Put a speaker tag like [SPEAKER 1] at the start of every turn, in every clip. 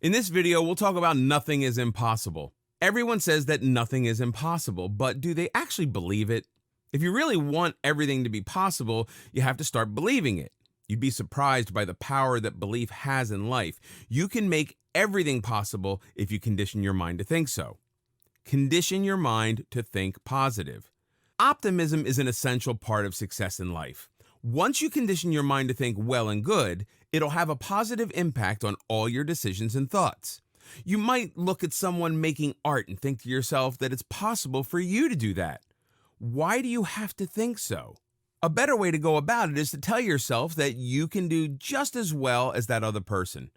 [SPEAKER 1] In this video, we'll talk about nothing is impossible. Everyone says that nothing is impossible, but do they actually believe it? If you really want everything to be possible, you have to start believing it. You'd be surprised by the power that belief has in life. You can make everything possible if you condition your mind to think so. Condition your mind to think positive. Optimism is an essential part of success in life. Once you condition your mind to think well and good, it'll have a positive impact on all your decisions and thoughts. You might look at someone making art and think to yourself that it's possible for you to do that. Why do you have to think so? A better way to go about it is to tell yourself that you can do just as well as that other person.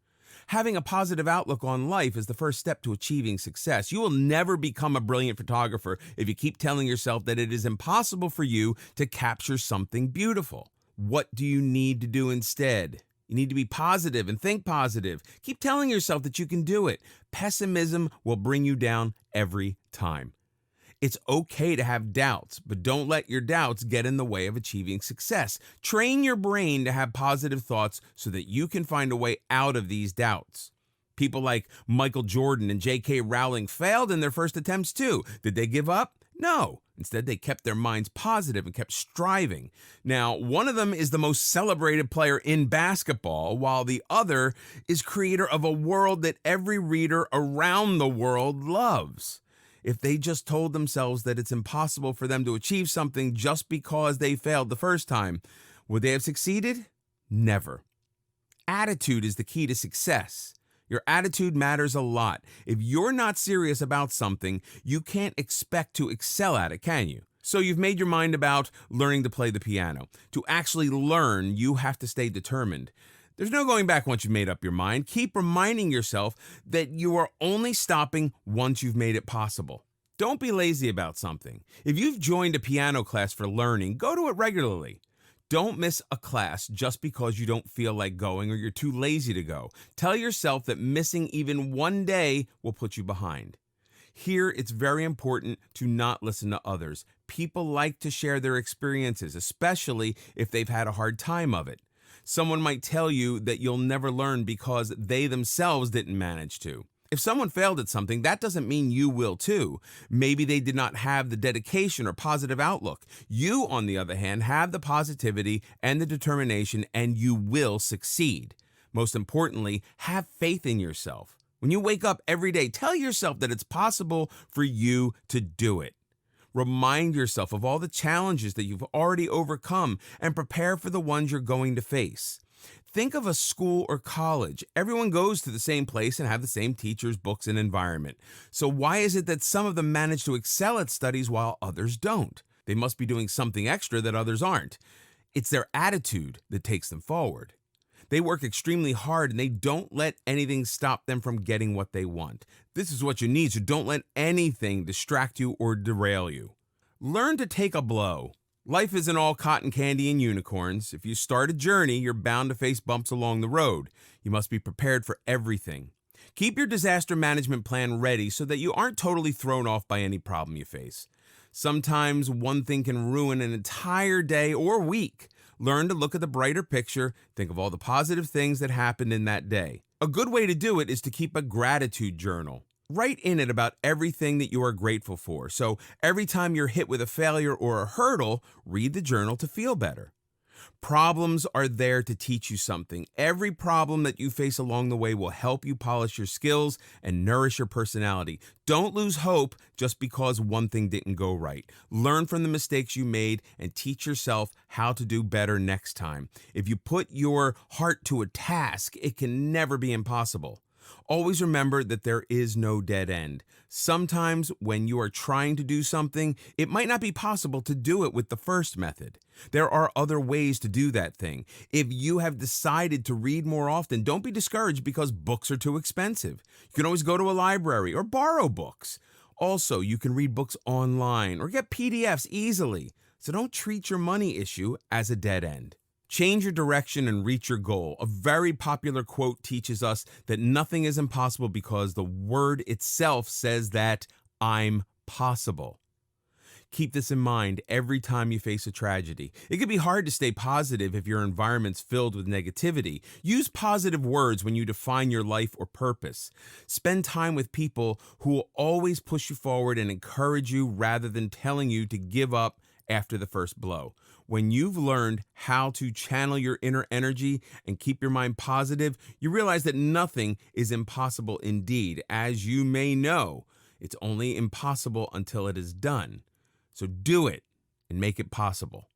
[SPEAKER 1] Having a positive outlook on life is the first step to achieving success. You will never become a brilliant photographer if you keep telling yourself that it is impossible for you to capture something beautiful. What do you need to do instead? You need to be positive and think positive. Keep telling yourself that you can do it. Pessimism will bring you down every time. It's okay to have doubts, but don't let your doubts get in the way of achieving success. Train your brain to have positive thoughts so that you can find a way out of these doubts. People like Michael Jordan and J.K. Rowling failed in their first attempts too. Did they give up? No. Instead, they kept their minds positive and kept striving. Now, one of them is the most celebrated player in basketball, while the other is creator of a world that every reader around the world loves. If they just told themselves that it's impossible for them to achieve something just because they failed the first time, would they have succeeded? Never. Attitude is the key to success. Your attitude matters a lot. If you're not serious about something, you can't expect to excel at it, can you? So you've made your mind about learning to play the piano. To actually learn, you have to stay determined. There's no going back once you've made up your mind. Keep reminding yourself that you are only stopping once you've made it possible. Don't be lazy about something. If you've joined a piano class for learning, go to it regularly. Don't miss a class just because you don't feel like going or you're too lazy to go. Tell yourself that missing even one day will put you behind. Here, it's very important to not listen to others. People like to share their experiences, especially if they've had a hard time of it. Someone might tell you that you'll never learn because they themselves didn't manage to. If someone failed at something, that doesn't mean you will too. Maybe they did not have the dedication or positive outlook. You, on the other hand, have the positivity and the determination, and you will succeed. Most importantly, have faith in yourself. When you wake up every day, tell yourself that it's possible for you to do it. Remind yourself of all the challenges that you've already overcome and prepare for the ones you're going to face. Think of a school or college. Everyone goes to the same place and have the same teachers, books, and environment. So why is it that some of them manage to excel at studies while others don't? They must be doing something extra that others aren't. It's their attitude that takes them forward. They work extremely hard and they don't let anything stop them from getting what they want. This is what you need, so don't let anything distract you or derail you. Learn to take a blow. Life isn't all cotton candy and unicorns. If you start a journey, you're bound to face bumps along the road. You must be prepared for everything. Keep your disaster management plan ready so that you aren't totally thrown off by any problem you face. Sometimes one thing can ruin an entire day or week. Learn to look at the brighter picture. Think of all the positive things that happened in that day. A good way to do it is to keep a gratitude journal. Write in it about everything that you are grateful for. So every time you're hit with a failure or a hurdle, read the journal to feel better. Problems are there to teach you something. Every problem that you face along the way will help you polish your skills and nourish your personality. Don't lose hope just because one thing didn't go right. Learn from the mistakes you made and teach yourself how to do better next time. If you put your heart to a task, it can never be impossible. Always remember that there is no dead end. Sometimes when you are trying to do something, it might not be possible to do it with the first method. There are other ways to do that thing. If you have decided to read more often, don't be discouraged because books are too expensive. You can always go to a library or borrow books. Also, you can read books online or get PDFs easily. So don't treat your money issue as a dead end. Change your direction and reach your goal. A very popular quote teaches us that nothing is impossible because the word itself says that I'm possible. Keep this in mind every time you face a tragedy. It can be hard to stay positive if your environment's filled with negativity. Use positive words when you define your life or purpose. Spend time with people who will always push you forward and encourage you rather than telling you to give up after the first blow. When you've learned how to channel your inner energy and keep your mind positive, you realize that nothing is impossible indeed. As you may know, it's only impossible until it is done. So do it and make it possible.